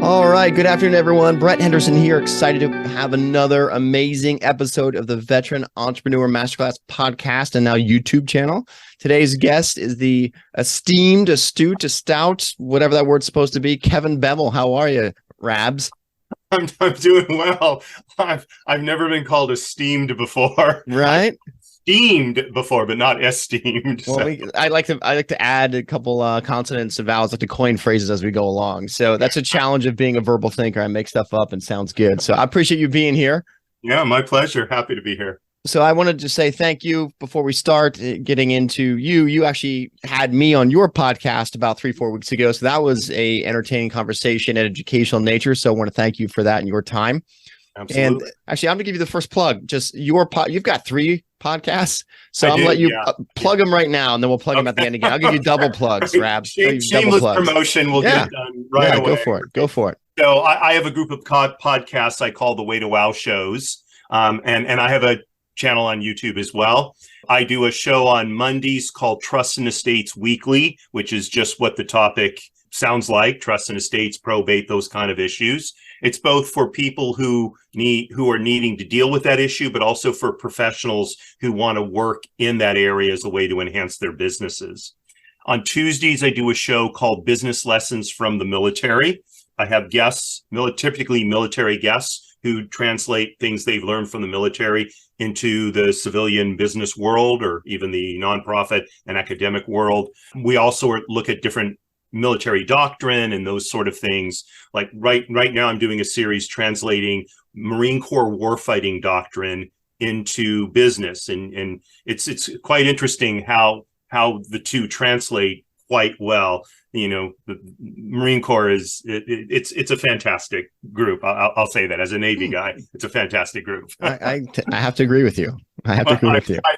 All right. Good afternoon, everyone. Brett Henderson here. Excited to have another amazing episode of the Veteran Entrepreneur Masterclass podcast and now YouTube channel. Today's guest is the esteemed, astute, stout, whatever that word's supposed to be, Kevin Bemel. How are you, Rabs? I'm doing well. I've never been called esteemed before. Right? Esteemed before, but not esteemed. Well, So. I like to add a couple consonants and vowels, like to coin phrases as we go along. So that's a challenge of being a verbal thinker. I make stuff up and sounds good. So I appreciate you being here. Yeah, my pleasure. Happy to be here. So I wanted to say thank you before we start getting into you. You actually had me on your podcast about 3-4 weeks ago. So that was a entertaining conversation and educational nature. So I want to thank you for that and your time. Absolutely. And actually, I'm going to give you the first plug. Just you've got 3 podcasts. So I'm going to let you plug them right now, and then we'll plug them at the end again. I'll give you double plugs, Rabs. Shameless promotion. We'll get it done right away. Go for it. So I have a group of podcasts I call the Way to Wow shows. And I have a channel on YouTube as well. I do a show on Mondays called Trust and Estates Weekly, which is just what the topic sounds like: trust and estates, probate, those kind of issues. It's both for people who are needing to deal with that issue, but also for professionals who want to work in that area as a way to enhance their businesses. On Tuesdays, I do a show called Business Lessons from the Military. I have guests, typically military guests, who translate things they've learned from the military into the civilian business world or even the nonprofit and academic world. We also look at different military doctrine and those sort of things. Like right now, I'm doing a series translating Marine Corps warfighting doctrine into business, and it's quite interesting how the two translate quite well. You know, the Marine Corps it's a fantastic group. I'll say that as a Navy guy, it's a fantastic group. I have to agree with you. I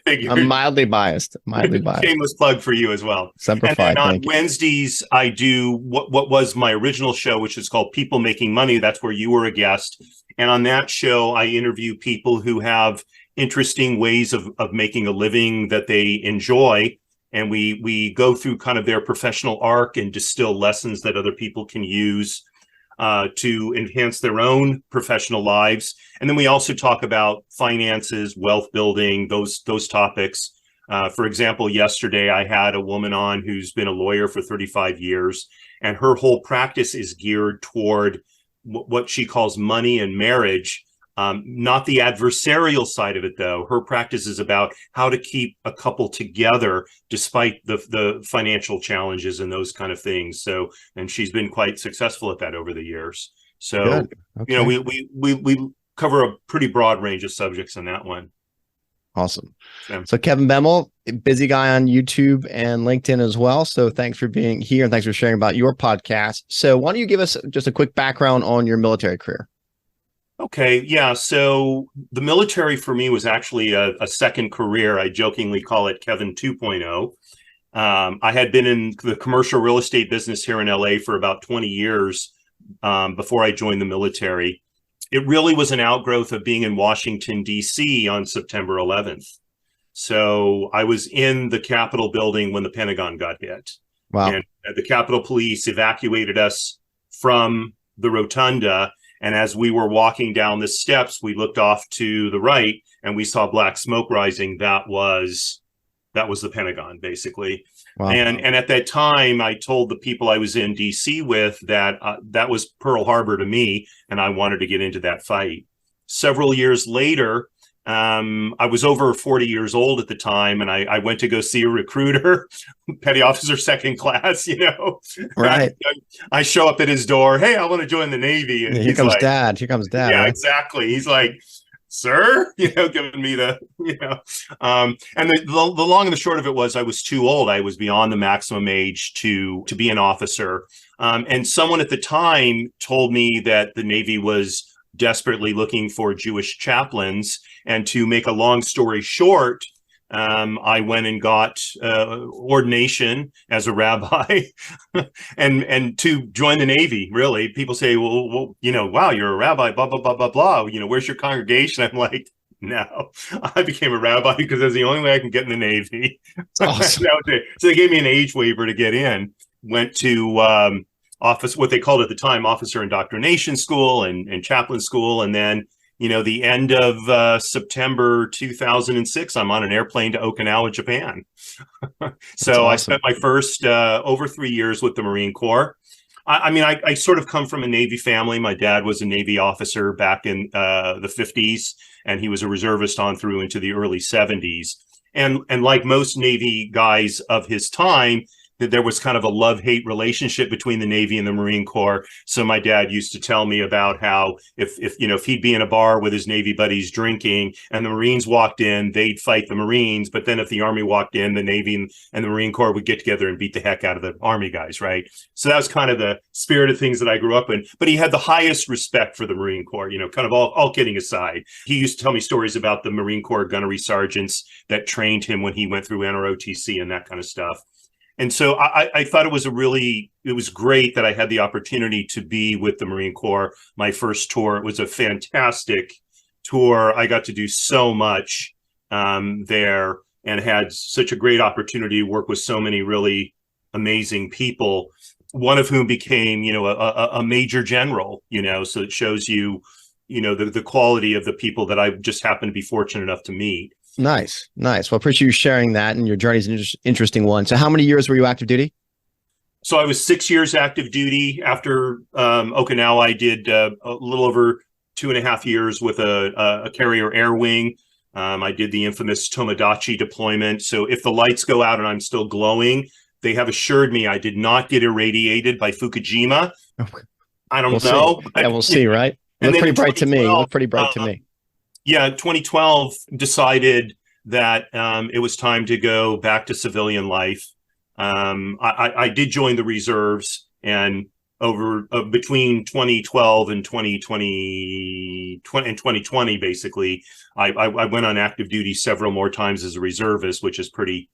think I'm mildly biased. Shameless plug for you as well. Semper And Fi, then on Wednesdays, I do what was my original show, which is called People Making Money. That's where you were a guest. And on that show, I interview people who have interesting ways of making a living that they enjoy. And we go through kind of their professional arc and distill lessons that other people can use to enhance their own professional lives. And then we also talk about finances, wealth building, those topics. For example, yesterday I had a woman on who's been a lawyer for 35 years, and her whole practice is geared toward what she calls money and marriage. Not the adversarial side of it, though. Her practice is about how to keep a couple together despite the financial challenges and those kind of things. So, and she's been quite successful at that over the years. So, you know, we cover a pretty broad range of subjects in that one. Awesome. So Kevin Bemel, busy guy on YouTube and LinkedIn as well. So thanks for being here and thanks for sharing about your podcast. So why don't you give us just a quick background on your military career? Okay, yeah. So the military for me was actually a second career. I jokingly call it Kevin 2.0. I had been in the commercial real estate business here in LA for about 20 years before I joined the military. It really was an outgrowth of being in Washington, D.C. on September 11th. So I was in the Capitol building when the Pentagon got hit. Wow. And the Capitol Police evacuated us from the rotunda. And as we were walking down the steps, we looked off to the right and we saw black smoke rising. That was the Pentagon, basically. Wow. And at that time, I told the people I was in DC with that that was Pearl Harbor to me, and I wanted to get into that fight. Several years later, I was over 40 years old at the time, and I went to go see a recruiter, petty officer second class, you know. Right. I show up at his door. Hey, I want to join the Navy. And here comes Dad. Yeah, right? Exactly. He's like, sir, you know, giving me the, you know. And the long and the short of it was I was too old. I was beyond the maximum age to be an officer. And someone at the time told me that the Navy was desperately looking for Jewish chaplains. And to make a long story short, I went and got ordination as a rabbi and to join the Navy. Really, people say, well, you know, wow, you're a rabbi, blah, blah, blah, blah, blah. You know, where's your congregation? I'm like, no, I became a rabbi because that's the only way I can get in the Navy. Awesome. So they gave me an age waiver to get in. Went to office, what they called at the time, officer indoctrination school and chaplain school. And then, the end of September 2006, I'm on an airplane to Okinawa, Japan. So awesome. I spent my first over 3 years with the Marine Corps. I sort of come from a Navy family. My dad was a Navy officer back in the 50s, and he was a reservist on through into the early 70s. And like most Navy guys of his time, that there was kind of a love-hate relationship between the Navy and the Marine Corps. So my dad used to tell me about how if he'd be in a bar with his Navy buddies drinking and the Marines walked in, they'd fight the Marines. But then if the Army walked in, the Navy and the Marine Corps would get together and beat the heck out of the Army guys, right? So that was kind of the spirit of things that I grew up in. But he had the highest respect for the Marine Corps, kind of all kidding aside. He used to tell me stories about the Marine Corps gunnery sergeants that trained him when he went through NROTC and that kind of stuff. And so I thought it was great that I had the opportunity to be with the Marine Corps. My first tour, it was a fantastic tour. I got to do so much there and had such a great opportunity to work with so many really amazing people, one of whom became, a major general, so it shows you, the quality of the people that I just happened to be fortunate enough to meet. Nice. Well, appreciate you sharing that, and your journey is an interesting one. So how many years were you active duty? So I was 6 years active duty. After Okinawa, I did a little over 2.5 years with a carrier air wing. I did the infamous Tomodachi deployment. So if the lights go out and I'm still glowing, they have assured me I did not get irradiated by Fukushima. I don't know. Yeah, we'll see, right? It looked pretty bright to me. It looked pretty bright to me. Yeah, 2012 decided that it was time to go back to civilian life. I did join the reserves, and between 2012 and 2020, basically, I went on active duty several more times as a reservist, which is pretty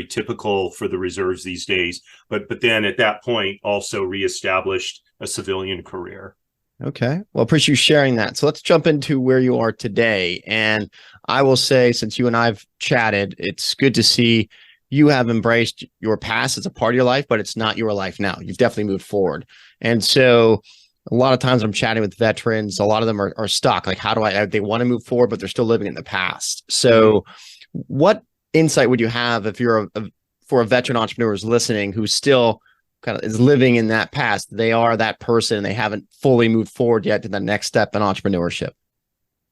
typical for the reserves these days. But then at that point, also reestablished a civilian career. Okay. Well, appreciate you sharing that. So let's jump into where you are today. And I will say, since you and I've chatted, it's good to see you have embraced your past as a part of your life, but it's not your life now. You've definitely moved forward. And so a lot of times I'm chatting with veterans, a lot of them are stuck. Like, they want to move forward, but they're still living in the past. So what insight would you have if you're for a veteran entrepreneur who's listening, who's still kind of is living in that past? They are that person and they haven't fully moved forward yet to the next step in entrepreneurship.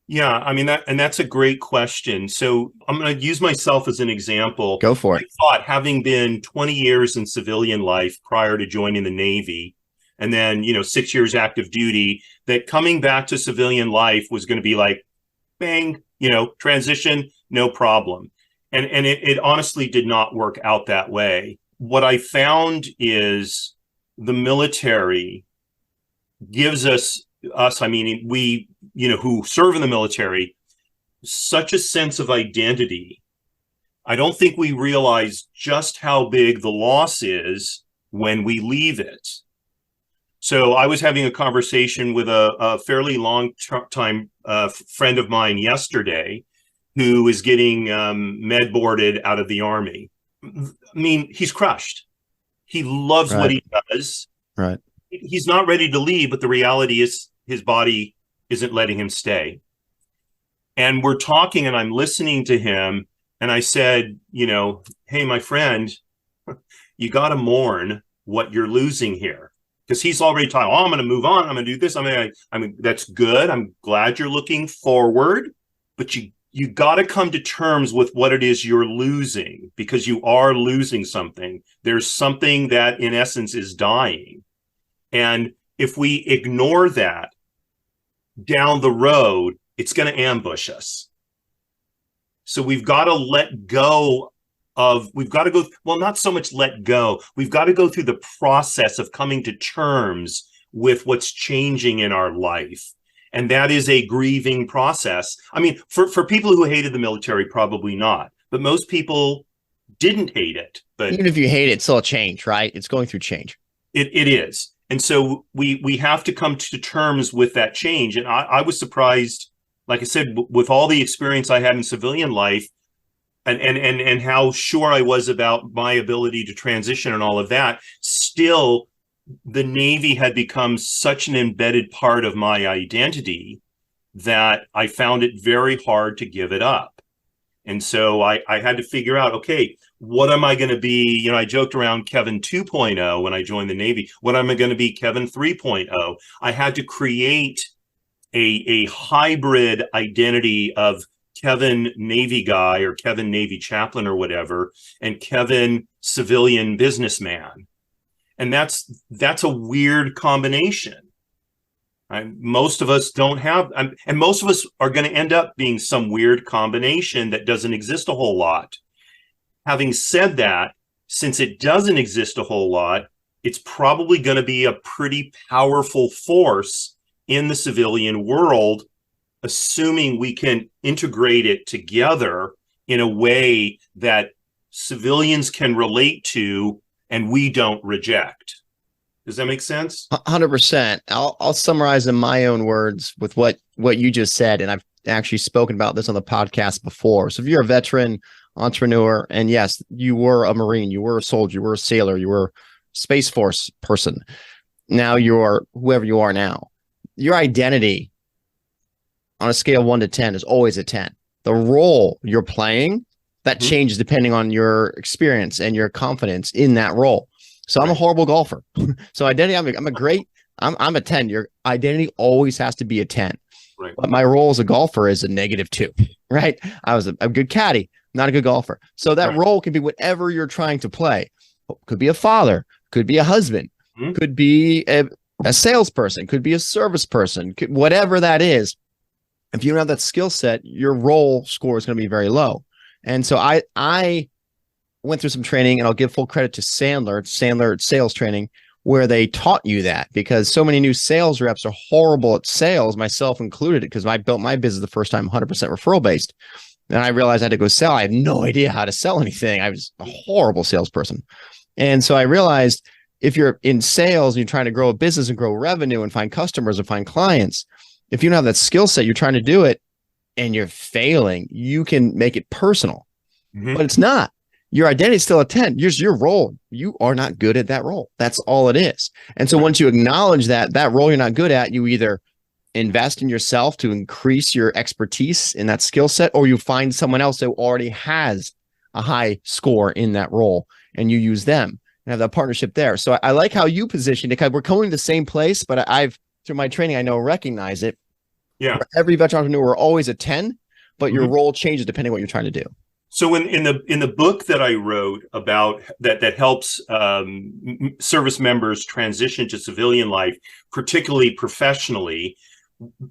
Yeah, that's a great question. So I'm going to use myself as an example. Go for it. I thought, having been 20 years in civilian life prior to joining the Navy, and then 6 years active duty, that coming back to civilian life was going to be like, bang, transition, no problem. And it honestly did not work out that way. What I found is the military gives us, we, who serve in the military, such a sense of identity. I don't think we realize just how big the loss is when we leave it. So I was having a conversation with a fairly long time friend of mine yesterday, who is getting med boarded out of the Army. He's crushed. He loves what he does. Right. He's not ready to leave, but the reality is his body isn't letting him stay. And we're talking, and I'm listening to him, and I said, hey, my friend, you got to mourn what you're losing here. Because he's already talking, I'm going to move on. I'm going to do this. That's good. I'm glad you're looking forward, but you got to come to terms with what it is you're losing, because you are losing something. There's something that in essence is dying. And if we ignore that down the road, it's going to ambush us. So we've got to let go of, not so much let go. We've got to go through the process of coming to terms with what's changing in our life. And that is a grieving process. For people who hated the military, probably not. But most people didn't hate it. But even if you hate it, it's still a change, right? It's going through change. It is. And so we have to come to terms with that change. And I was surprised, like I said, with all the experience I had in civilian life, and how sure I was about my ability to transition and all of that, still the Navy had become such an embedded part of my identity that I found it very hard to give it up. And so I had to figure out, okay, what am I going to be? You know, I joked around Kevin 2.0 when I joined the Navy. What am I going to be Kevin 3.0? I had to create a hybrid identity of Kevin Navy guy or Kevin Navy chaplain or whatever, and Kevin civilian businessman. And that's a weird combination. Most of us don't have, and most of us are going to end up being some weird combination that doesn't exist a whole lot. Having said that, since it doesn't exist a whole lot, it's probably going to be a pretty powerful force in the civilian world, assuming we can integrate it together in a way that civilians can relate to and we don't reject. Does that make sense? 100%. I'll summarize in my own words with what you just said, and I've actually spoken about this on the podcast before. So if you're a veteran entrepreneur, and yes, you were a Marine, you were a soldier, you were a sailor, you were a Space Force person, now you're whoever you are now, your identity on a scale of 1 to 10 is always a 10. The role you're playing, that changes depending on your experience and your confidence in that role. So I'm a horrible golfer. So identity, I'm a 10. Your identity always has to be a 10. Right. But my role as a golfer is a -2, right? I was a good caddy, not a good golfer. So that role can be whatever you're trying to play. Could be a father, could be a husband, could be a salesperson, could be a service person, whatever that is. If you don't have that skill set, your role score is going to be very low. And so I went through some training, and I'll give full credit to Sandler sales training, where they taught you that, because so many new sales reps are horrible at sales, myself included, because I built my business the first time 100% referral based. And I realized I had to go sell. I had no idea how to sell anything. I was a horrible salesperson. And so I realized if you're in sales and you're trying to grow a business and grow revenue and find customers and find clients, if you don't have that skill set, you're trying to do it and you're failing, you can make it personal, but it's not. Your identity is still a 10. Here's your role. You are not good at that role. That's all it is. And so once you acknowledge that role you're not good at, you either invest in yourself to increase your expertise in that skill set, or you find someone else who already has a high score in that role and you use them and have that partnership there. So I like how you positioned it. We're going to the same place, but through my training, I know, recognize it. Yeah. Every veteran entrepreneur, we're always a 10, but your role changes depending on what you're trying to do. So in the book that I wrote about that helps service members transition to civilian life, particularly professionally,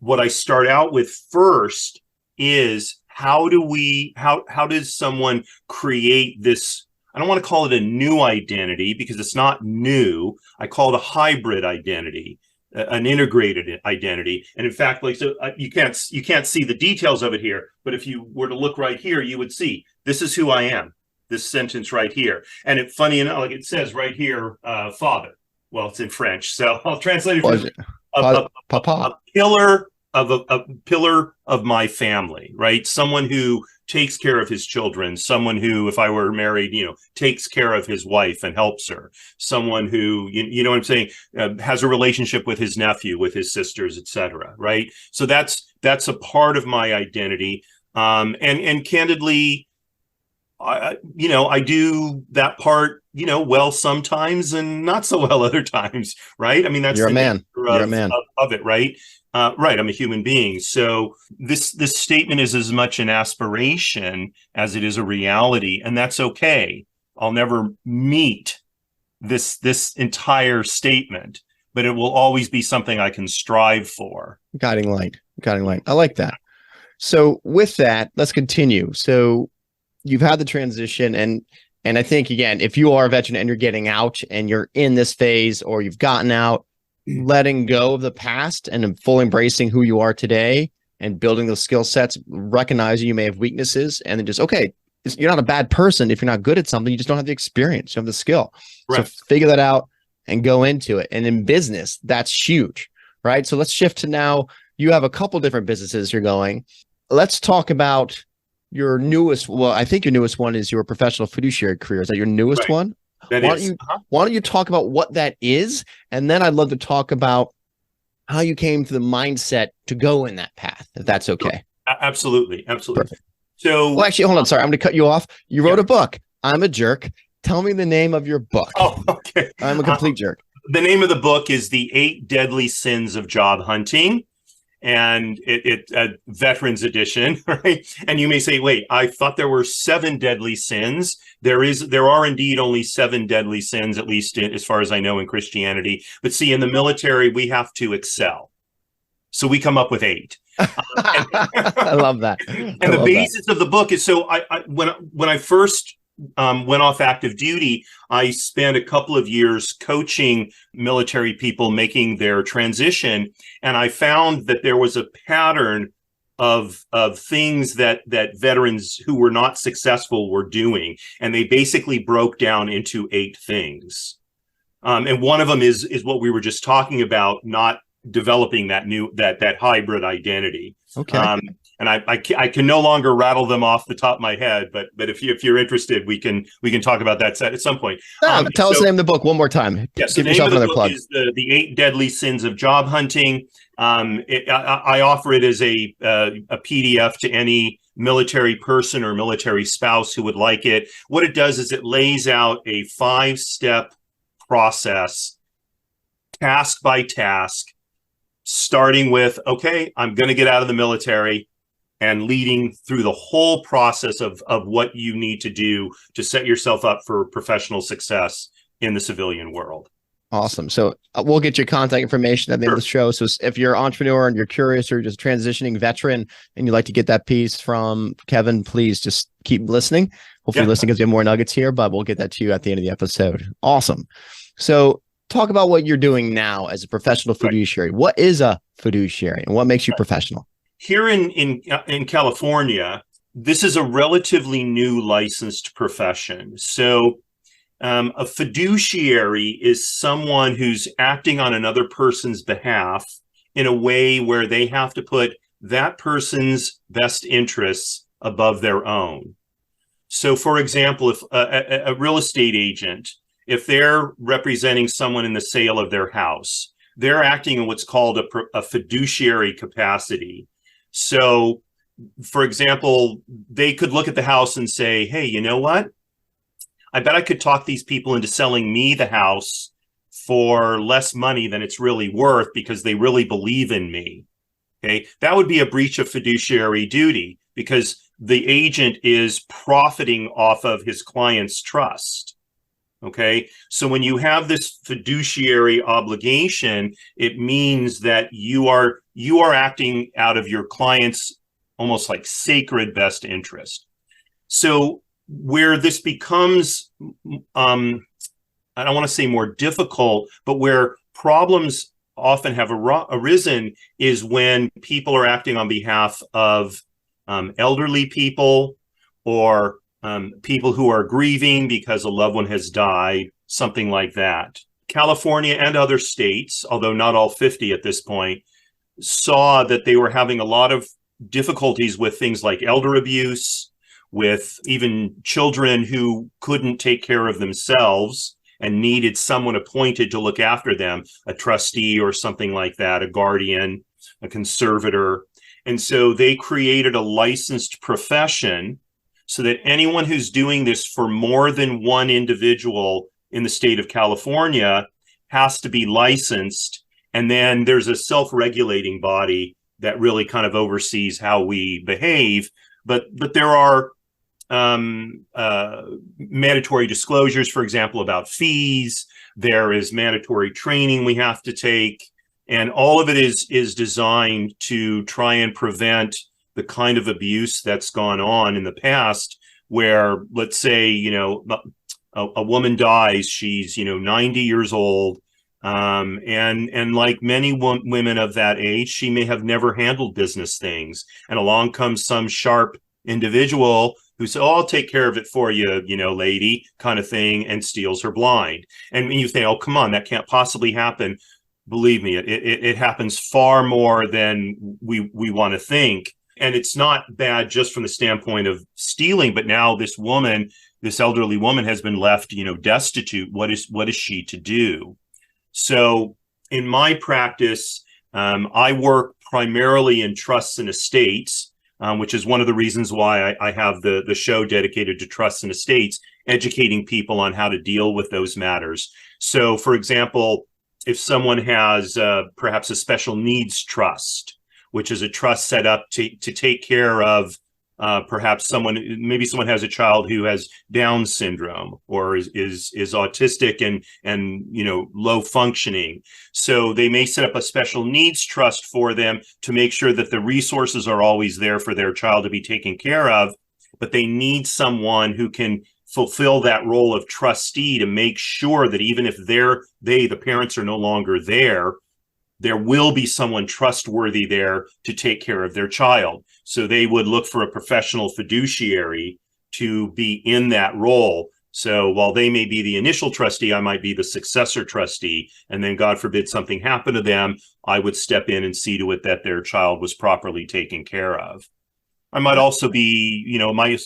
what I start out with first is how does someone create this? I don't want to call it a new identity because it's not new. I call it a hybrid identity, an integrated identity. And in fact, you can't see the details of it here, but if you were to look right here, you would see this is who I am, this sentence right here. And it's funny enough, like it says right here, father. Well, it's in French, so I'll translate it for a pillar of my family, right? Someone who takes care of his children, someone who, if I were married, takes care of his wife and helps her, someone who, you know what I'm saying, has a relationship with his nephew, with his sisters, etc. Right? So that's a part of my identity. And candidly, I do that part, well sometimes and not so well other times, right? I mean, that's You're a man. You're a man of it, right? Right, I'm a human being. So this statement is as much an aspiration as it is a reality, and that's okay. I'll never meet this entire statement, but it will always be something I can strive for. Guiding light. I like that. So with that, let's continue. So you've had the transition, and I think, again, if you are a veteran and you're getting out and you're in this phase, or you've gotten out, letting go of the past and fully embracing who you are today and building those skill sets, recognizing you may have weaknesses, and then just, okay, you're not a bad person if you're not good at something. You just don't have the experience. You have the skill. Right. So figure that out and go into it. And in business, that's huge, right? So let's shift to now. You have a couple different businesses you're going. Let's talk about your newest. Well, I think your newest one is your professional fiduciary career. Is that your newest one? That Why is. why don't you talk about what that is? And then I'd love to talk about how you came to the mindset to go in that path, if that's okay. Absolutely. Absolutely. Perfect. So, Well, actually, hold on. Sorry, I'm going to cut you off. You wrote yeah. a book. I'm a jerk. Tell me the name of your book. Oh, okay. I'm a complete jerk. The name of the book is The 8 Deadly Sins of Job Hunting, and it veterans edition, right? And you may say, wait, I thought there were 7 deadly sins. There are indeed only 7 deadly sins, at least as far as I know in Christianity. But see, in the military, we have to excel. So we come up with 8. I love that. And the basis of the book is, so when I first went off active duty, I spent a couple of years coaching military people making their transition, and I found that there was a pattern of things that veterans who were not successful were doing, and they basically broke down into 8 things. And one of them is what we were just talking about, not developing that hybrid identity. Okay. And I can no longer rattle them off the top of my head, but if you're interested, we can talk about that at some point. Tell us the name of the book one more time. Yes, Give the yourself name of the another book plug. is the 8 Deadly Sins of Job Hunting. I offer it as a PDF to any military person or military spouse who would like it. What it does is it lays out a 5-step process, task by task, starting with, okay, I'm going to get out of the military, and leading through the whole process of what you need to do to set yourself up for professional success in the civilian world. Awesome. So we'll get your contact information at the end of the show. So if you're an entrepreneur and you're curious or just transitioning veteran and you'd like to get that piece from Kevin, please just keep listening. Hopefully listening gives you more nuggets here, but we'll get that to you at the end of the episode. Awesome. So talk about what you're doing now as a professional fiduciary. Right. What is a fiduciary and what makes you professional? Here in California, this is a relatively new licensed profession. So a fiduciary is someone who's acting on another person's behalf in a way where they have to put that person's best interests above their own. So, for example, if a real estate agent, if they're representing someone in the sale of their house, they're acting in what's called a fiduciary capacity. So, for example, they could look at the house and say, hey, you know what? I bet I could talk these people into selling me the house for less money than it's really worth because they really believe in me. Okay, that would be a breach of fiduciary duty because the agent is profiting off of his client's trust. Okay, so when you have this fiduciary obligation, it means that you are acting out of your client's almost like sacred best interest. So where this becomes, I don't want to say more difficult, but where problems often have arisen is when people are acting on behalf of elderly people or people who are grieving because a loved one has died, something like that. California and other states, although not all 50 at this point, saw that they were having a lot of difficulties with things like elder abuse, with even children who couldn't take care of themselves and needed someone appointed to look after them, a trustee or something like that, a guardian, a conservator. And so they created a licensed profession so that anyone who's doing this for more than one individual in the state of California has to be licensed. And then there's a self-regulating body that really kind of oversees how we behave. But there are mandatory disclosures, for example, about fees. There is mandatory training we have to take. And all of it is designed to try and prevent the kind of abuse that's gone on in the past where, let's say, a woman dies, she's, 90 years old. And like many women of that age, she may have never handled business things. And along comes some sharp individual who says, oh, I'll take care of it for you, lady, kind of thing, and steals her blind. And you think, oh, come on, that can't possibly happen. Believe me, it happens far more than we want to think. And it's not bad just from the standpoint of stealing, but now this woman this elderly woman has been left, destitute. What is she to do? So in my practice, I work primarily in trusts and estates, which is one of the reasons why I have the show dedicated to trusts and estates, educating people on how to deal with those matters. So, for example, if someone has perhaps a special needs trust, which is a trust set up to take care of perhaps maybe someone has a child who has Down syndrome or is autistic and low functioning. So they may set up a special needs trust for them to make sure that the resources are always there for their child to be taken care of, but they need someone who can fulfill that role of trustee to make sure that even if the parents are no longer there will be someone trustworthy there to take care of their child. So they would look for a professional fiduciary to be in that role. So while they may be the initial trustee, I might be the successor trustee. And then God forbid something happened to them, I would step in and see to it that their child was properly taken care of. I might also be,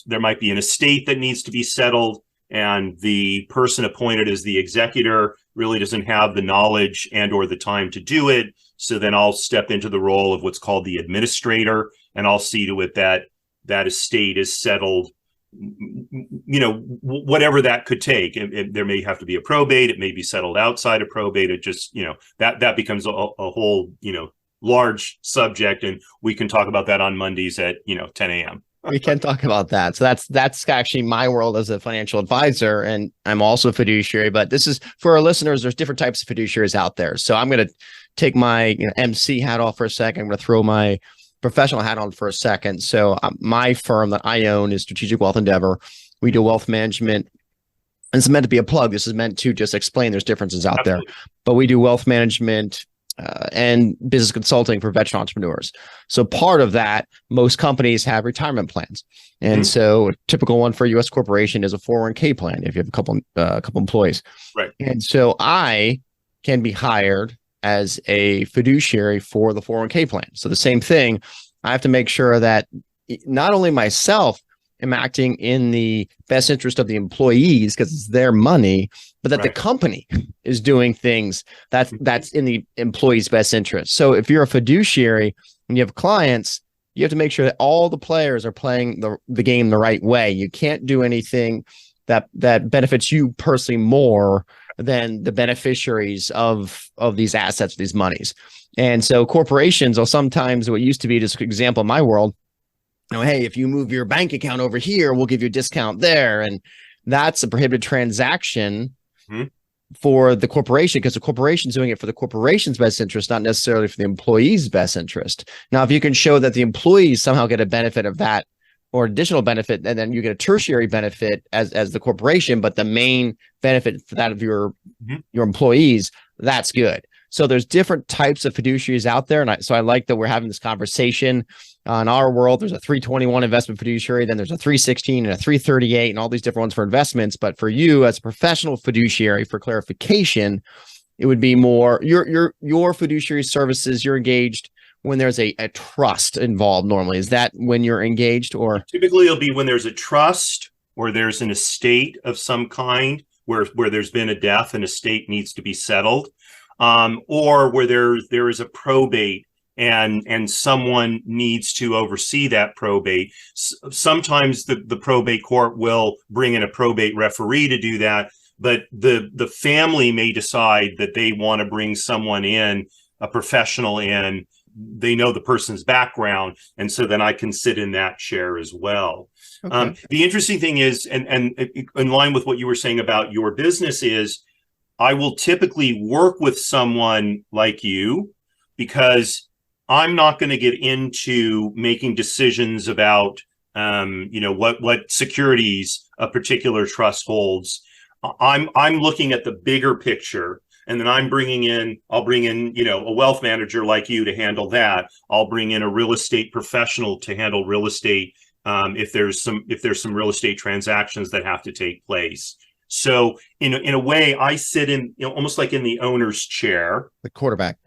there might be an estate that needs to be settled, and the person appointed as the executor really doesn't have the knowledge and or the time to do it. So then I'll step into the role of what's called the administrator, and I'll see to it that that estate is settled, whatever that could take. There may have to be a probate. It may be settled outside of probate. It just, that becomes a whole, large subject. And we can talk about that on Mondays at, 10 a.m. We can talk about that. So that's actually my world as a financial advisor, and I'm also a fiduciary. But this is for our listeners. There's different types of fiduciaries out there. So I'm going to take my MC hat off for a second. I'm going to throw my professional hat on for a second. So my firm that I own is Strategic Wealth Endeavor. We do wealth management. And it's meant to be a plug. This is meant to just explain there's differences out Absolutely. there. But we do wealth management and business consulting for veteran entrepreneurs. So part of that, most companies have retirement plans. And so a typical one for a U.S. corporation is a 401k plan if you have a couple employees. Right. And so I can be hired as a fiduciary for the 401k plan. So the same thing, I have to make sure that not only myself am acting in the best interest of the employees because it's their money, but that the company is doing things that's in the employee's best interest. So if you're a fiduciary and you have clients, you have to make sure that all the players are playing the game the right way. You can't do anything that benefits you personally more than the beneficiaries of these assets, these monies. And so corporations will sometimes, what used to be just an example in my world, hey, if you move your bank account over here, we'll give you a discount there. And that's a prohibited transaction for the corporation, because the corporation's doing it for the corporation's best interest, not necessarily for the employee's best interest. Now, if you can show that the employees somehow get a benefit of that or additional benefit, and then you get a tertiary benefit as the corporation, but the main benefit for that of your employees, that's good. So there's different types of fiduciaries out there. And so I like that we're having this conversation. In our world, there's a 321 investment fiduciary, then there's a 316 and a 338 and all these different ones for investments. But for you as a professional fiduciary, for clarification, it would be more your fiduciary services, you're engaged when there's a trust involved normally. Is that when you're engaged, or? Typically it'll be when there's a trust or there's an estate of some kind where there's been a death and estate needs to be settled. Or where there is a probate and someone needs to oversee that probate. Sometimes the probate court will bring in a probate referee to do that, but the family may decide that they want to bring someone in, a professional in. They know the person's background, and so then I can sit in that chair as well. Okay. The interesting thing is, and in line with what you were saying about your business, is I will typically work with someone like you because I'm not going to get into making decisions about, what securities a particular trust holds. I'm looking at the bigger picture, and then I'll bring in, a wealth manager like you to handle that. I'll bring in a real estate professional to handle real estate if there's some real estate transactions that have to take place. So in a way, I sit in, almost like in the owner's chair. The quarterback.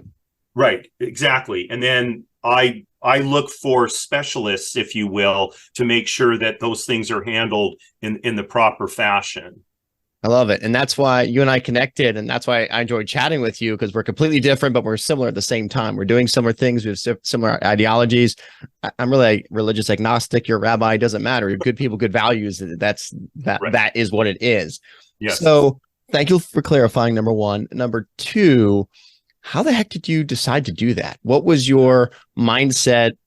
Right, exactly. And then I I look for specialists, if you will, to make sure that those things are handled in the proper fashion. I love it. And that's why you and I connected. And that's why I enjoyed chatting with you, because we're completely different, but we're similar at the same time. We're doing similar things. We have similar ideologies. I'm really religious agnostic. You're a rabbi. It doesn't matter. You're good people, good values. That is what it is. Yes. So thank you for clarifying, number one. Number two, how the heck did you decide to do that? What was your mindset,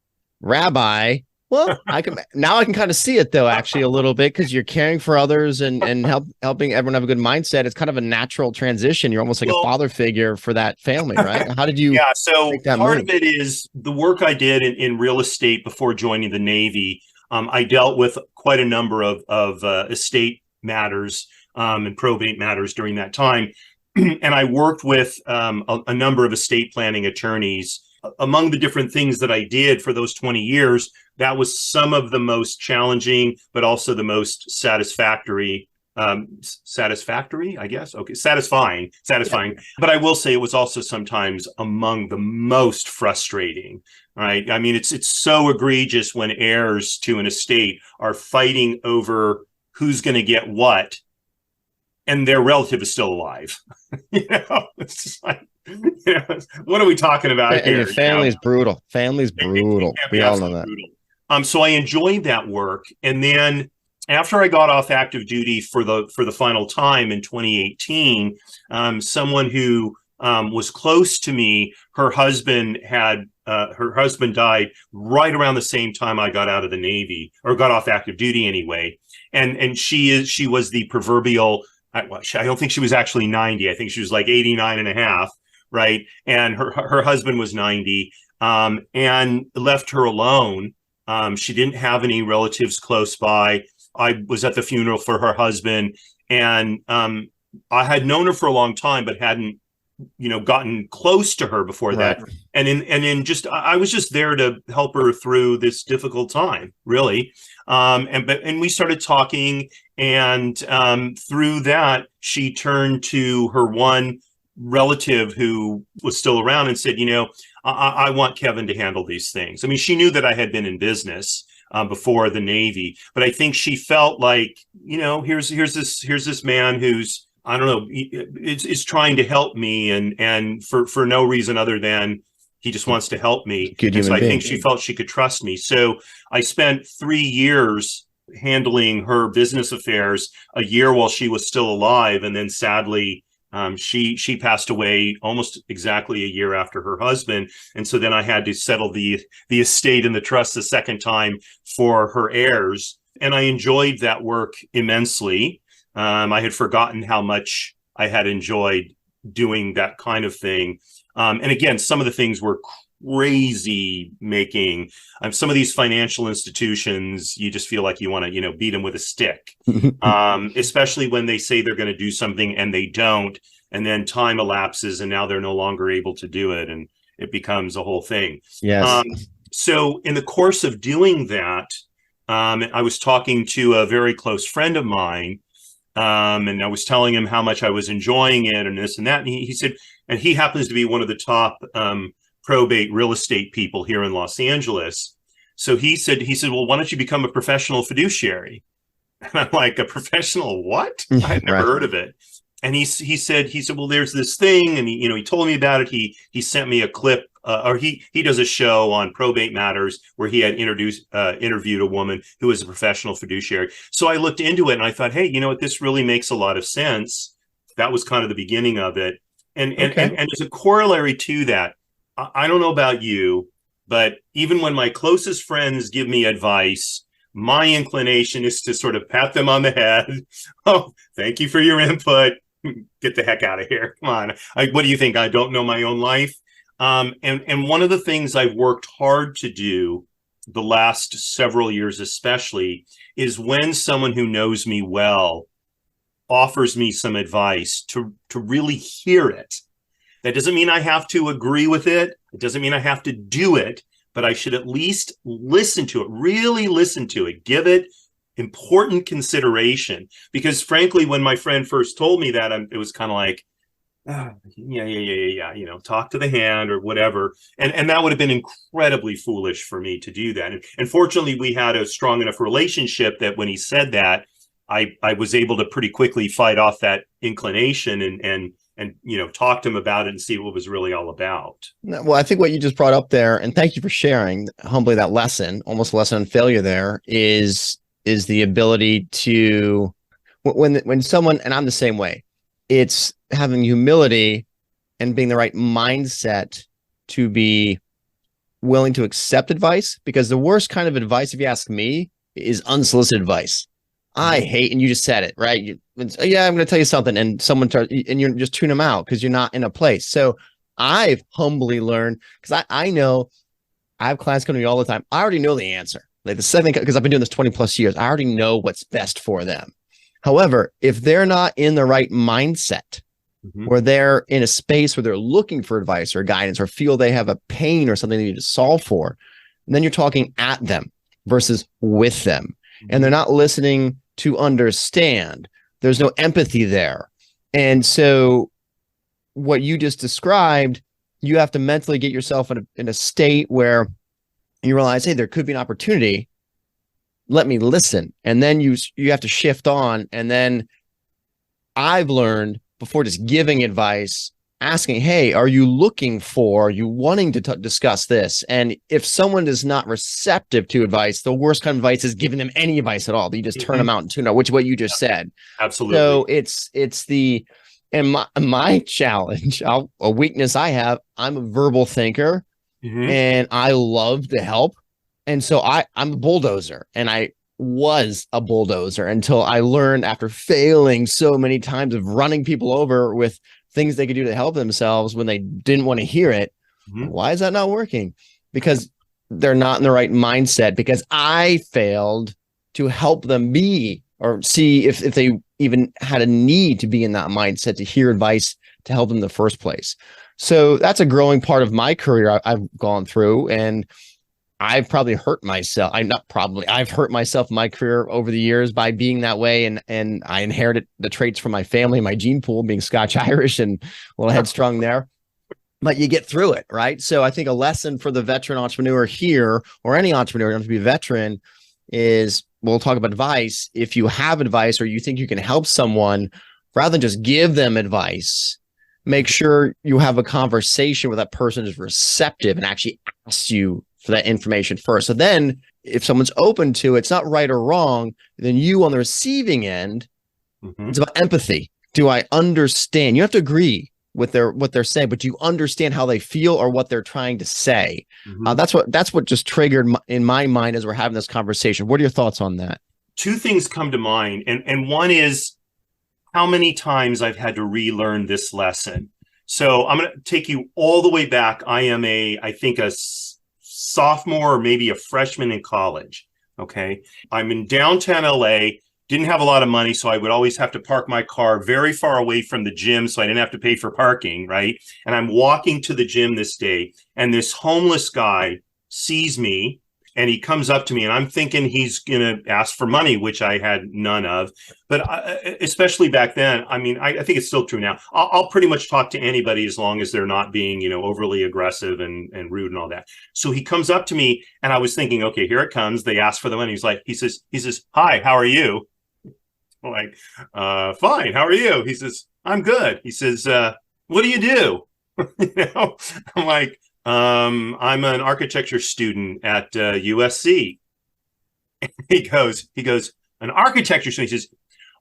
rabbi? Well, I can kind of see it though, actually a little bit, because you're caring for others and helping everyone have a good mindset. It's kind of a natural transition. You're almost like a father figure for that family, right? How did you? Yeah. So part move? of it is the work I did in real estate before joining the Navy. I dealt with quite a number of estate matters and probate matters during that time, and I worked with a number of estate planning attorneys. Among the different things that I did for those 20 years, that was some of the most challenging, but also the most satisfactory, I guess. Okay. Satisfying. Yeah. But I will say it was also sometimes among the most frustrating, right? I mean, it's so egregious when heirs to an estate are fighting over who's going to get what, and their relative is still alive. It's just like, what are we talking about here? Your family's brutal. Family's brutal. We all know that. Brutal. So I enjoyed that work, and then after I got off active duty for the final time in 2018, someone who was close to me, her husband died right around the same time I got out of the Navy, or got off active duty anyway, and she was the proverbial. I don't think she was actually 90. I think she was like 89 and a half. Right. And her husband was 90, and left her alone. She didn't have any relatives close by. I was at the funeral for her husband, and I had known her for a long time, but hadn't, gotten close to her before that. And I was just there to help her through this difficult time, really. And we started talking, and through that, she turned to her one relative who was still around and said, I want Kevin to handle these things. I mean, she knew that I had been in business before the Navy, but I think she felt like, here's this man who's, I don't know, is trying to help me, and for no reason other than he just wants to help me. And so I think she felt she could trust me. So I spent 3 years handling her business affairs, a year while she was still alive, and then sadly, she passed away almost exactly a year after her husband. And so then I had to settle the estate and the trust the second time for her heirs. And I enjoyed that work immensely. I had forgotten how much I had enjoyed doing that kind of thing. And again, some of the things were crazy making. Some of these financial institutions, you just feel like you want to, beat them with a stick, especially when they say they're going to do something and they don't, and then time elapses and now they're no longer able to do it, and it becomes a whole thing. Yes. So in the course of doing that, I was talking to a very close friend of mine, and I was telling him how much I was enjoying it and this and that. And he said, and he happens to be one of the top probate real estate people here in Los Angeles. So he said, well, why don't you become a professional fiduciary? And I'm like, a professional what? I had never heard of it. And he said, well, there's this thing. And he told me about it. He sent me a clip, or he does a show on probate matters where he had interviewed a woman who was a professional fiduciary. So I looked into it and I thought, hey, you know what? This really makes a lot of sense. That was kind of the beginning of it. And as a corollary to that, I don't know about you, but even when my closest friends give me advice, my inclination is to sort of pat them on the head. Oh, thank you for your input. Get the heck out of here. Come on. What do you think? I don't know my own life. And one of the things I've worked hard to do the last several years, especially, is when someone who knows me well offers me some advice, to really hear it. That doesn't mean I have to agree with it. It doesn't mean I have to do it, but I should at least listen to it, really listen to it, give it important consideration. Because frankly, when my friend first told me that, it was kind of like, Talk to the hand or whatever. And that would have been incredibly foolish for me to do that. And fortunately, we had a strong enough relationship that when he said that, I was able to pretty quickly fight off that inclination and talk to him about it and see what it was really all about. Well, I think what you just brought up there, and thank you for sharing humbly that lesson, almost a lesson on failure there, is the ability to, when someone, and I'm the same way, it's having humility and being the right mindset to be willing to accept advice, because the worst kind of advice, if you ask me, is unsolicited advice. I hate, and you just said it, right? I'm going to tell you something, and someone starts, and you just tune them out because you're not in a place. So I've humbly learned, because I know I have clients come to me all the time. I already know the answer. Like the second, because I've been doing this 20 plus years, I already know what's best for them. However, if they're not in the right mindset, or they're in a space where they're looking for advice or guidance, or feel they have a pain or something they need to solve for, then you're talking at them versus with them. And they're not listening to understand. There's no empathy there. And so what you just described, you have to mentally get yourself in a state where you realize, hey, there could be an opportunity. Let me listen. And then you have to shift on. And then I've learned, before just giving advice, asking, hey, are you wanting to discuss this? And if someone is not receptive to advice, the worst kind of advice is giving them any advice at all. You just turn them out and tune out, which is what you just said. Absolutely. So and my challenge, a weakness I have, I'm a verbal thinker, and I love to help. And so I'm a bulldozer, and I was a bulldozer until I learned, after failing so many times, of running people over with things they could do to help themselves when they didn't want to hear it. Why is that not working? Because they're not in the right mindset, because I failed to help them be, or see if they even had a need to be in that mindset to hear advice to help them in the first place. So that's a growing part of my career I've gone through, and I've probably hurt myself. I've hurt myself in my career over the years by being that way. And I inherited the traits from my family, my gene pool, being Scotch Irish and a little headstrong there. But you get through it, right? So I think a lesson for the veteran entrepreneur here, or any entrepreneur, you don't have to be a veteran, is, we'll talk about advice. If you have advice, or you think you can help someone, rather than just give them advice, make sure you have a conversation where that person is receptive and actually asks you for that information first. So then if someone's open to it, it's not right or wrong, then you on the receiving end, it's about empathy. Do I understand? You have to agree with what they're saying, but do you understand how they feel or what they're trying to say? That's what just triggered in my mind as we're having this conversation. What are your thoughts on that? Two things come to mind. And one is how many times I've had to relearn this lesson. So I'm going to take you all the way back. I am I think a sophomore or maybe a freshman in college. Okay. I'm in downtown LA, didn't have a lot of money. So I would always have to park my car very far away from the gym, so I didn't have to pay for parking. Right. And I'm walking to the gym this day, and this homeless guy sees me, and he comes up to me, and I'm thinking he's going to ask for money, which I had none of. But especially back then, I mean, I think it's still true now. I'll pretty much talk to anybody as long as they're not being, overly aggressive and rude and all that. So he comes up to me, and I was thinking, okay, here it comes. They ask for the money. He says, hi, how are you? I'm like, fine. How are you? He says, I'm good. He says, what do you do? I'm like, I'm an architecture student at USC. He goes, an architecture student. He says,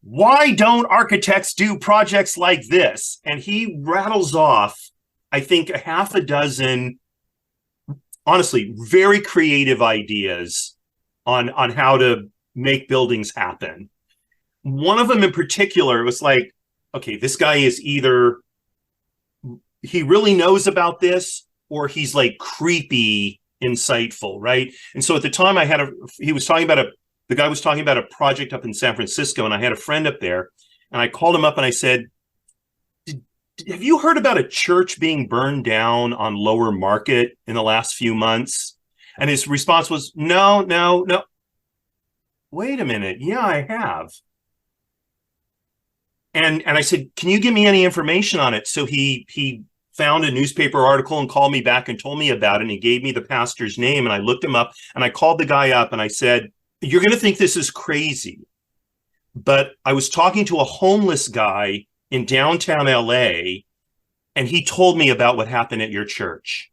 why don't architects do projects like this? And he rattles off, I think, a half a dozen, honestly, very creative ideas on how to make buildings happen. One of them in particular was like, okay, this guy is either he really knows about this, or he's like creepy insightful, right? And so at the time the guy was talking about a project up in San Francisco, and I had a friend up there, and I called him up and I said, have you heard about a church being burned down on Lower Market in the last few months? And his response was, no. Wait a minute. Yeah, I have. And I said, can you give me any information on it? So he found a newspaper article and called me back and told me about it. And he gave me the pastor's name, and I looked him up, and I called the guy up and I said, you're going to think this is crazy, but I was talking to a homeless guy in downtown LA, and he told me about what happened at your church,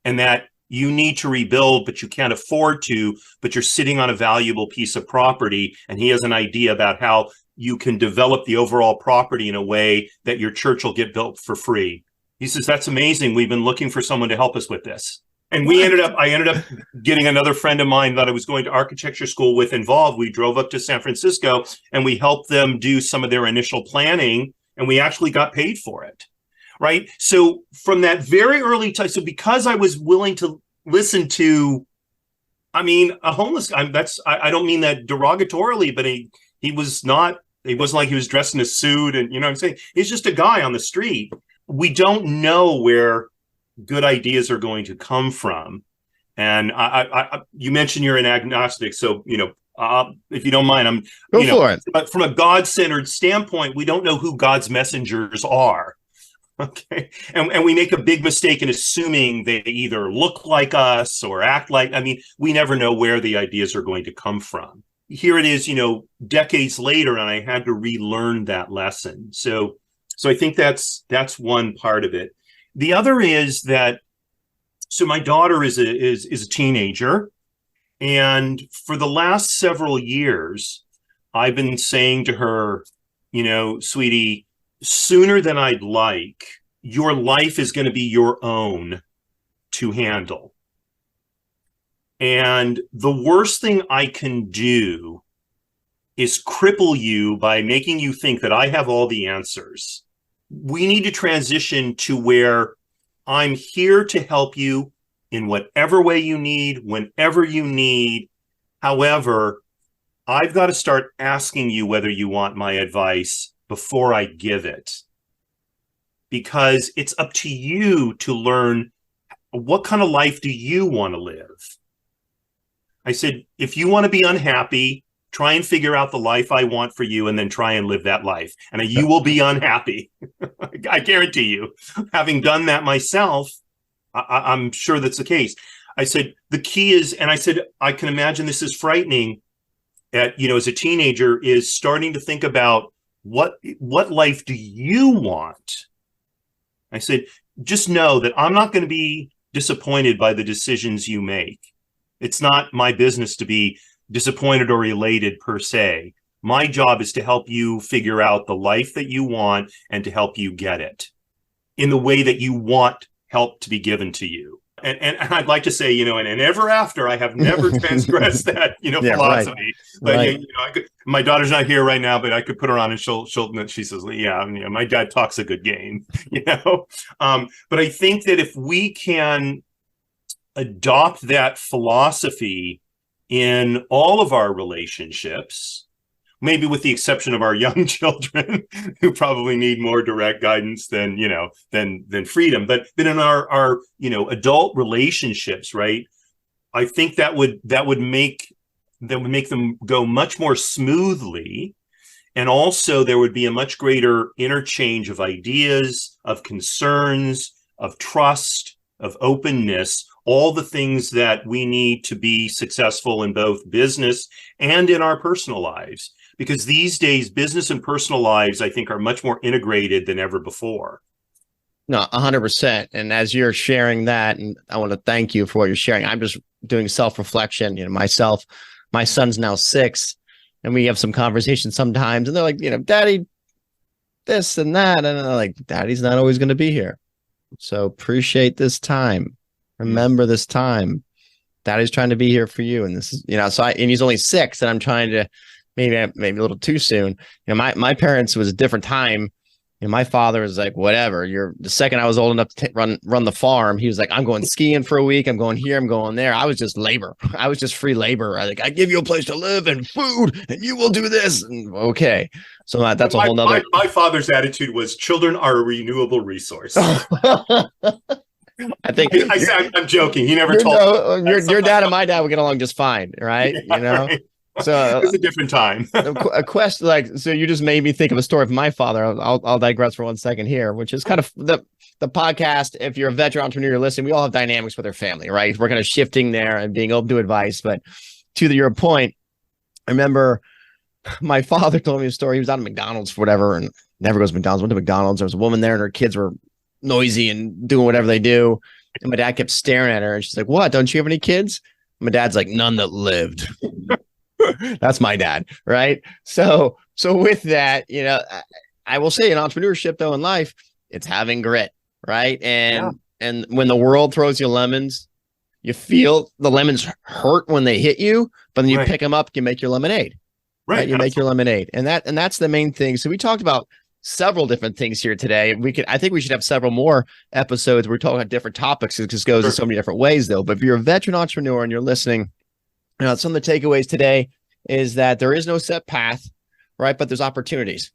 and that you need to rebuild, but you can't afford to, but you're sitting on a valuable piece of property. And he has an idea about how you can develop the overall property in a way that your church will get built for free. He says, that's amazing. We've been looking for someone to help us with this. And I ended up getting another friend of mine that I was going to architecture school with involved. We drove up to San Francisco and we helped them do some of their initial planning, and we actually got paid for it. Right. So from that very early time, so because I was willing to listen to, a homeless guy, I don't mean that derogatorily, but it wasn't like he was dressed in a suit, and you know what I'm saying? He's just a guy on the street. We don't know where good ideas are going to come from. And you mentioned you're an agnostic, so if you don't mind, Go for it. But from a God-centered standpoint, we don't know who God's messengers are. Okay. And we make a big mistake in assuming they either look like us or act like, we never know where the ideas are going to come from. Here it is, decades later, and I had to relearn that lesson. So I think that's one part of it. The other is that, so my daughter is a teenager, and for the last several years, I've been saying to her, sweetie, sooner than I'd like, your life is going to be your own to handle. And the worst thing I can do is cripple you by making you think that I have all the answers. We need to transition to where I'm here to help you in whatever way you need, whenever you need. However, I've got to start asking you whether you want my advice before I give it, because it's up to you to learn what kind of life do you want to live. I said, if you want to be unhappy, try and figure out the life I want for you and then try and live that life. And you will be unhappy. I guarantee you. Having done that myself, I'm sure that's the case. I said, the key is, and I said, I can imagine this is frightening as a teenager, is starting to think about what life do you want? I said, just know that I'm not going to be disappointed by the decisions you make. It's not my business to be disappointed or elated per se. My job is to help you figure out the life that you want and to help you get it in the way that you want help to be given to you. And I'd like to say, and ever after, I have never transgressed that, philosophy. Right. But my daughter's not here right now, but I could put her on and she says, yeah, my dad talks a good game, But I think that if we can adopt that philosophy in all of our relationships, maybe with the exception of our young children who probably need more direct guidance than freedom, but in our adult relationships, right? I think that would make them go much more smoothly. And also there would be a much greater interchange of ideas, of concerns, of trust, of openness, all the things that we need to be successful in both business and in our personal lives. Because these days, business and personal lives, I think, are much more integrated than ever before. No, 100%. And as you're sharing that, and I want to thank you for what you're sharing, I'm just doing self-reflection, myself. My son's now 6, and we have some conversations sometimes, and they're like, Daddy, this and that. And I'm like, Daddy's not always going to be here. So appreciate this time. Remember this time. Daddy's trying to be here for you. And this is, and he's only 6, and I'm trying to, maybe a little too soon. My parents was a different time. My father was like, whatever. The second I was old enough to run the farm, he was like, I'm going skiing for a week. I'm going here. I'm going there. I was just labor. I was just free labor. I give you a place to live and food, and you will do this. And, okay. So that's a whole nother. My father's attitude was, children are a renewable resource. I think I'm joking. He never told me. Your dad and my dad would get along just fine, right? Yeah, right. So It was a different time. a question like, so you just made me think of a story from my father. I'll digress for 1 second here, which is kind of the podcast. If you're a veteran entrepreneur listening, we all have dynamics with our family, right? We're kind of shifting there and being open to advice. But your point, I remember my father told me a story. He was out at McDonald's for whatever, and never goes to McDonald's. Went to McDonald's. There was a woman there, and her kids were noisy and doing whatever they do. And my dad kept staring at her, and she's like, "What? Don't you have any kids?" My dad's like, "None that lived." That's my dad, right? So with that, I will say in entrepreneurship, though, in life, it's having grit, right? And when the world throws you lemons, you feel the lemons hurt when they hit you, but then you pick them up, you make your lemonade, right? You make your lemonade, and that's the main thing. So we talked about several different things here today. I think we should have several more episodes where we talk about different topics. It just goes in so many different ways, though. But if you're a veteran entrepreneur and you're listening, some of the takeaways today is that there is no set path, right? But there's opportunities.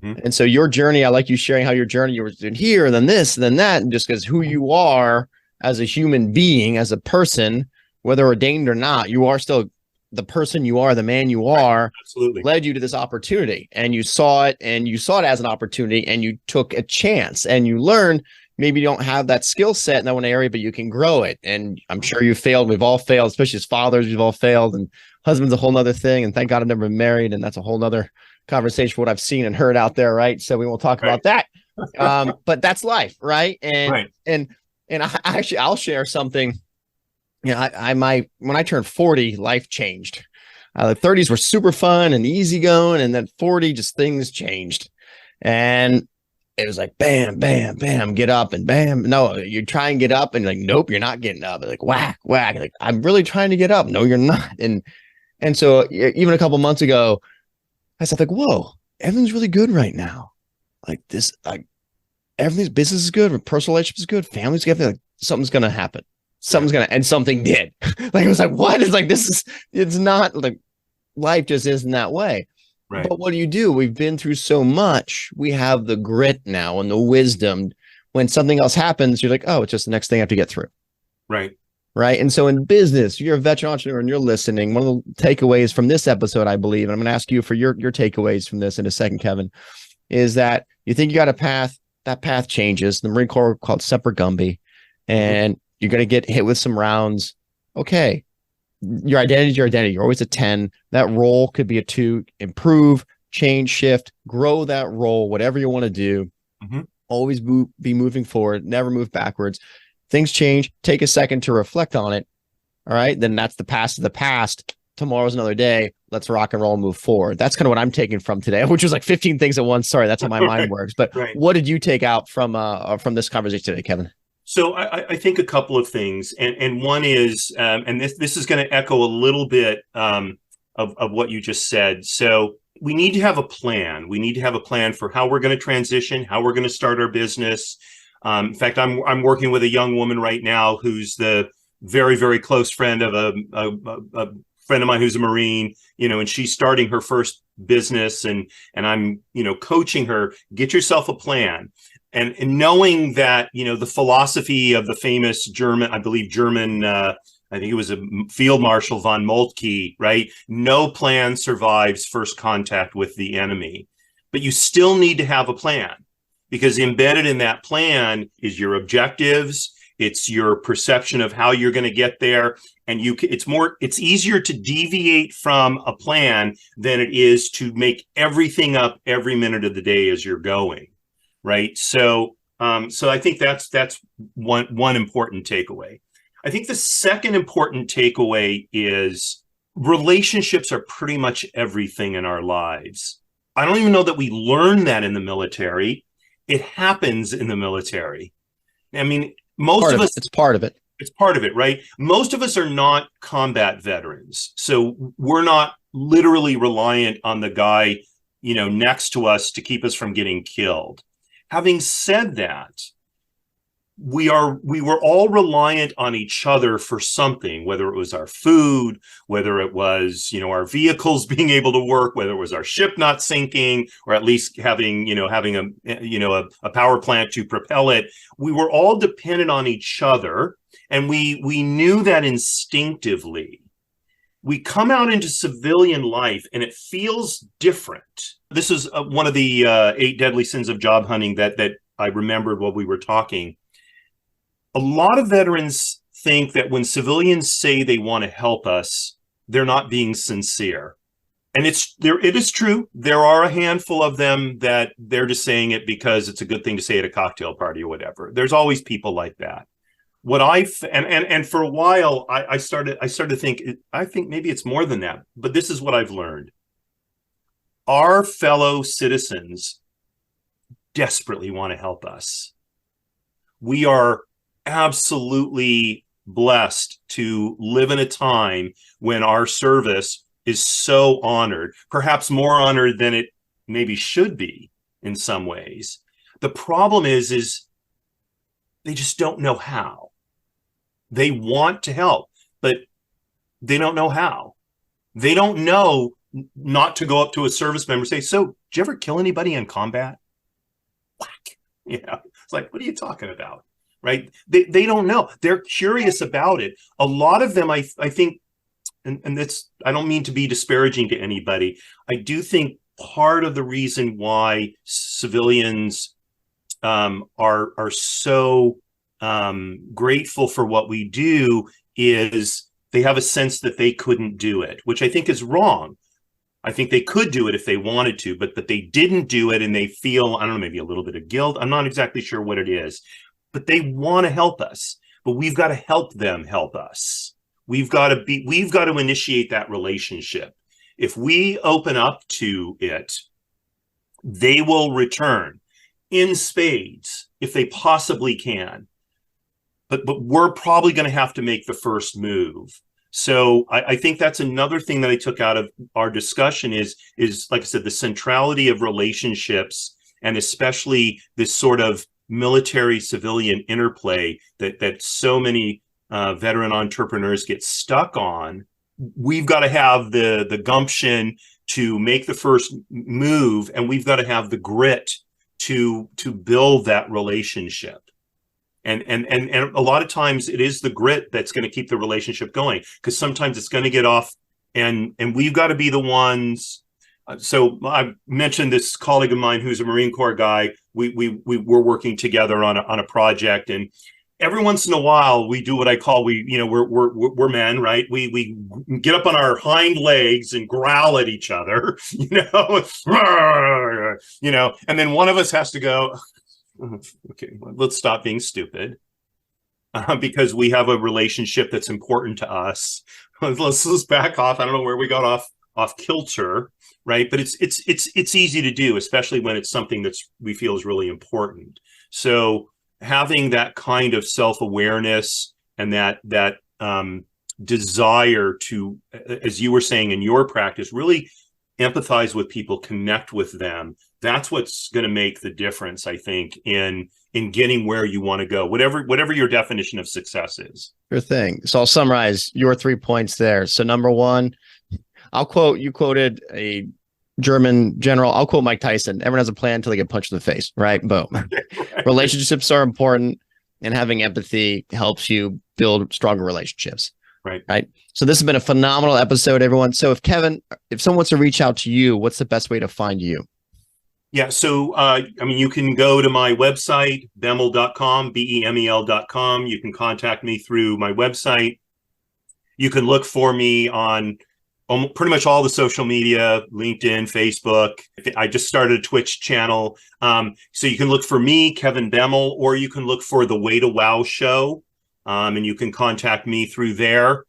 And so your journey, I like you sharing how your journey, you were doing here and then this and then that, and just because who you are as a human being, as a person, whether ordained or not, you are still the person you are, the man you are, absolutely led you to this opportunity, and you saw it as an opportunity, and you took a chance, and you learned maybe you don't have that skill set in that one area, but you can grow it. And I'm sure you failed. We've all failed, especially as fathers, we've all failed, and husband's a whole nother thing. And thank God I've never been married. And that's a whole nother conversation for what I've seen and heard out there. Right. So we won't talk about that. But that's life. Right. And I'll share something. When I turned 40, life changed. The 30s were super fun and easygoing. And then 40, just things changed. And it was like, bam, bam, bam, get up, and bam. No, you try and get up, and like, nope, you're not getting up. Like, whack, whack. Like, I'm really trying to get up. No, you're not. And so even a couple months ago, I said, like, whoa, everything's really good right now. Like this, everything's business is good, personal relationship is good, family's good. Like something's gonna happen. And something did. Like it was like, what? It's like it's not like life just isn't that way. Right. But what do? We've been through so much. We have the grit now and the wisdom. When something else happens, you're like, oh, it's just the next thing I have to get through. Right. Right. And so in business, you're a veteran entrepreneur and you're listening. One of the takeaways from this episode, I believe, and I'm going to ask you for your takeaways from this in a second, Kevin, is that you think you got a path, that path changes. The Marine Corps called Semper Gumby, and you're going to get hit with some rounds. Okay. Your identity is your identity. You're always a 10. That role could be a 2. Improve, change, shift, grow that role, whatever you want to do. Always be moving forward, never move backwards. Things change. Take a second to reflect on it. All right. Then that's the past of the past. Tomorrow's another day. Let's rock and roll and move forward. That's kind of what I'm taking from today, which was like 15 things at once. Sorry, that's how my mind works. But what did you take out from this conversation today, Kevin? So I think a couple of things, and one is, and this is going to echo a little bit of what you just said. So we need to have a plan. We need to have a plan for how we're going to transition, how we're going to start our business. In fact, I'm working with a young woman right now who's the very, very close friend of a friend of mine who's a Marine, and she's starting her first business, and I'm, coaching her. Get yourself a plan. And knowing that, the philosophy of the famous German, I think it was a Field Marshal von Moltke, right? No plan survives first contact with the enemy. But you still need to have a plan, because embedded in that plan is your objectives. It's your perception of how you're going to get there. And it's easier to deviate from a plan than it is to make everything up every minute of the day as you're going. Right. So I think that's one important takeaway. I think the second important takeaway is relationships are pretty much everything in our lives. I don't even know that we learn that in the military. It happens in the military. I mean, most of us, it's part of it. It's part of it, right? Most of us are not combat veterans. So we're not literally reliant on the guy, next to us to keep us from getting killed. Having said that, we were all reliant on each other for something, whether it was our food, whether it was, our vehicles being able to work, whether it was our ship not sinking, or at least having a power plant to propel it. We were all dependent on each other, and we knew that instinctively. we come out into civilian life and it feels different. This is one of the 8 deadly sins of job hunting that I remembered while we were talking. A lot of veterans think that when civilians say they want to help us, they're not being sincere. And it is true. There are a handful of them that they're just saying it because it's a good thing to say at a cocktail party or whatever. There's always people like that. What and for a while I started to think, I think maybe it's more than that, but this is what I've learned. Our fellow citizens desperately want to help us. We are absolutely blessed to live in a time when our service is so honored, perhaps more honored than it maybe should be in some ways. The problem is they just don't know how. They want to help, but they don't know how. They don't know not to go up to a service member and say, so, did you ever kill anybody in combat? Whack. It's like, what are you talking about? Right? They don't know. They're curious about it. A lot of them, I think, and that's, I don't mean to be disparaging to anybody. I do think part of the reason why civilians are so grateful for what we do is they have a sense that they couldn't do it, which I think is wrong. I think they could do it if they wanted to, but that they didn't do it and they feel, I don't know, maybe a little bit of guilt. I'm not exactly sure what it is, but they want to help us, but we've got to help them help us. We've got to initiate that relationship. If we open up to it, they will return in spades if they possibly can. But we're probably going to have to make the first move. So I think that's another thing that I took out of our discussion is like I said, the centrality of relationships, and especially this sort of military civilian interplay that so many veteran entrepreneurs get stuck on. We've got to have the gumption to make the first move, and we've got to have the grit to build that relationship. And a lot of times it is the grit that's going to keep the relationship going, because sometimes it's going to get off, and we've got to be the ones. So I mentioned this colleague of mine who's a Marine Corps guy. We're working together on a project, and every once in a while we do what I call we're men, right? We get up on our hind legs and growl at each other, and then one of us has to go, okay, let's stop being stupid, because we have a relationship that's important to us. Let's back off. I don't know where we got off kilter, right? But it's easy to do, especially when it's something that's we feel is really important. So having that kind of self-awareness and that desire to, as you were saying in your practice, really empathize with people, connect with them. That's what's going to make the difference, I think, in getting where you want to go, whatever your definition of success is. Sure thing. So I'll summarize your 3 points there. So number one, you quoted a German general. I'll quote Mike Tyson. Everyone has a plan until they get punched in the face, right? Boom. Right. Relationships are important, and having empathy helps you build stronger relationships. Right. So this has been a phenomenal episode, everyone. So if someone wants to reach out to you, what's the best way to find you? Yeah. So, you can go to my website, bemel.com, BEMEL.com. You can contact me through my website. You can look for me on pretty much all the social media, LinkedIn, Facebook. I just started a Twitch channel. So you can look for me, Kevin Bemel, or you can look for the Way to Wow show. And you can contact me through there.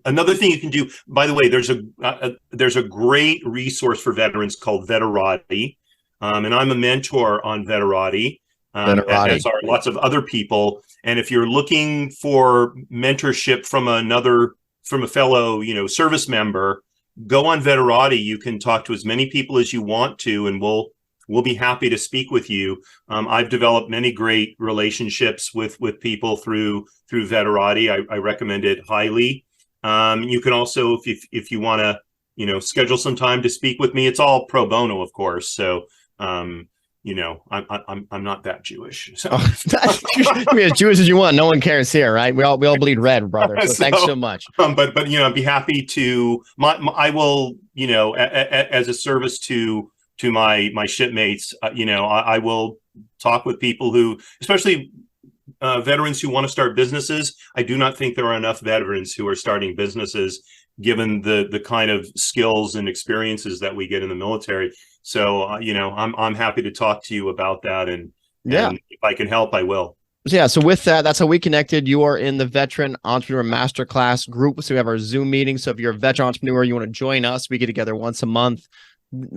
Another thing you can do, by the way, there's a great resource for veterans called Veterati. And I'm a mentor on Veterati, as are lots of other people. And if you're looking for mentorship from a fellow, service member, go on Veterati. You can talk to as many people as you want to, and we'll be happy to speak with you. I've developed many great relationships with people through Veterati. I recommend it highly. You can also, if you want to, schedule some time to speak with me, it's all pro bono, of course. So I'm not that Jewish. So, I mean, as Jewish as you want. No one cares here, right? We all bleed red, brother. So thanks so much. But I'd be happy to. I will, as a service to my shipmates, I will talk with people who, especially veterans who want to start businesses. I do not think there are enough veterans who are starting businesses, given the kind of skills and experiences that we get in the military. So, I'm happy to talk to you about that. And if I can help, I will. Yeah. So with that, that's how we connected. You are in the Veteran Entrepreneur Masterclass group. So we have our Zoom meeting. So if you're a veteran entrepreneur, you want to join us, we get together once a month.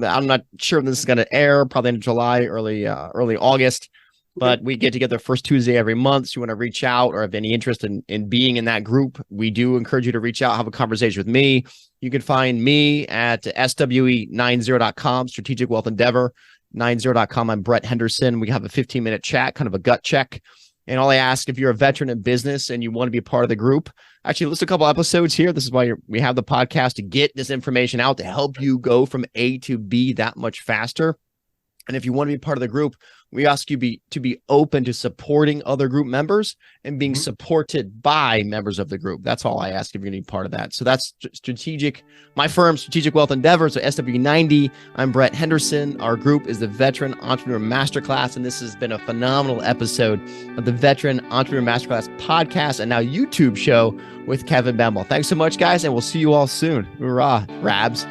I'm not sure if this is going to air, probably in July, early August. But we get together first Tuesday every month. So you want to reach out or have any interest in being in that group, we do encourage you to reach out, have a conversation with me. You can find me at SWE90.com, Strategic Wealth Endeavor, 90.com. I'm Brett Henderson. We have a 15-minute chat, kind of a gut check. And all I ask, if you're a veteran in business and you want to be a part of the group, actually listen to a couple episodes here. This is why we have the podcast, to get this information out, to help you go from A to B that much faster. And if you want to be part of the group, we ask you to be open to supporting other group members and being supported by members of the group. That's all I ask if you're going to be part of that. So that's my firm, Strategic Wealth Endeavor. So SW90, I'm Brett Henderson. Our group is the Veteran Entrepreneur Masterclass. And this has been a phenomenal episode of the Veteran Entrepreneur Masterclass podcast and now YouTube show with Kevin Bemel. Thanks so much, guys. And we'll see you all soon. Hoorah, Rabs.